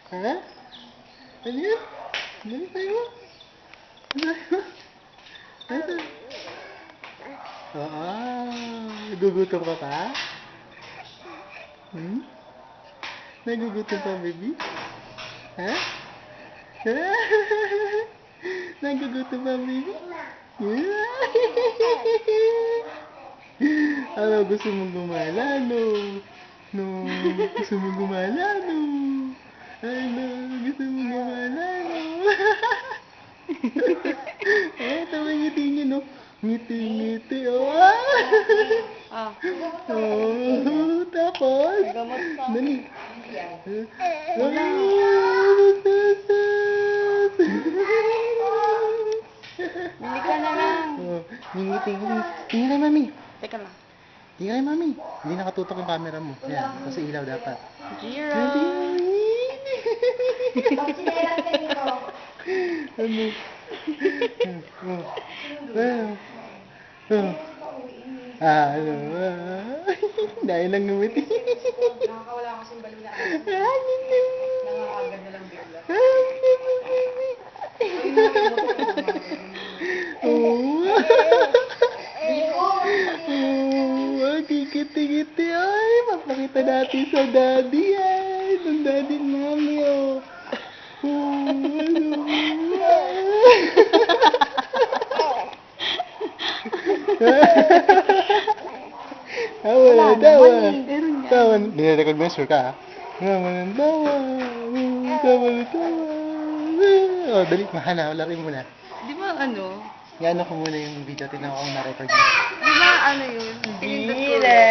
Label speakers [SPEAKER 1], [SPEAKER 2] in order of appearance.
[SPEAKER 1] Ha? Ano yan? Ano tayo mo? Ano tayo mo? Ano tayo? Oo. Nagugutom ka pa? Hmm? Nagugutom pa, baby? Ha? Ha? Nagugutom pa, baby? Ano, gusto mong gumala, no? No, gusto mong gumala, no? Ano, gusto mong gumala, no? Tama ngiti niyo, no? Ngiti, oh.
[SPEAKER 2] Ah,
[SPEAKER 1] Oh, tapos?
[SPEAKER 2] gamot pa.
[SPEAKER 1] Dali.
[SPEAKER 2] Wala. Bili ka na lang.
[SPEAKER 1] Oh, ngingiti. Tingin kay mami.
[SPEAKER 2] Teka lang.
[SPEAKER 1] Tingin kay mami. Hindi nakatutok yung camera mo. Yan, kasi ilaw dapat.
[SPEAKER 2] Jiro.
[SPEAKER 1] Ano? Ano? Dahil lang ngumiti.
[SPEAKER 2] Nakakawala kasing balula. Nakakagad na lang bigla.
[SPEAKER 1] Kikiti-kiti. Ay, mapakita natin sa daddy yan. Ang daddy at mami, oh. Tawa na, tawa. Tawa na. Nire-recognize ka, ha? Tawa na, tawa. Tawa na, tawa. Oh, dali, mahana. Lari mo na.
[SPEAKER 2] Di ba ano?
[SPEAKER 1] Yan ko muna yung video. Tingnan ko kung na-record mo.
[SPEAKER 2] Di ba ano yun?
[SPEAKER 1] Bire!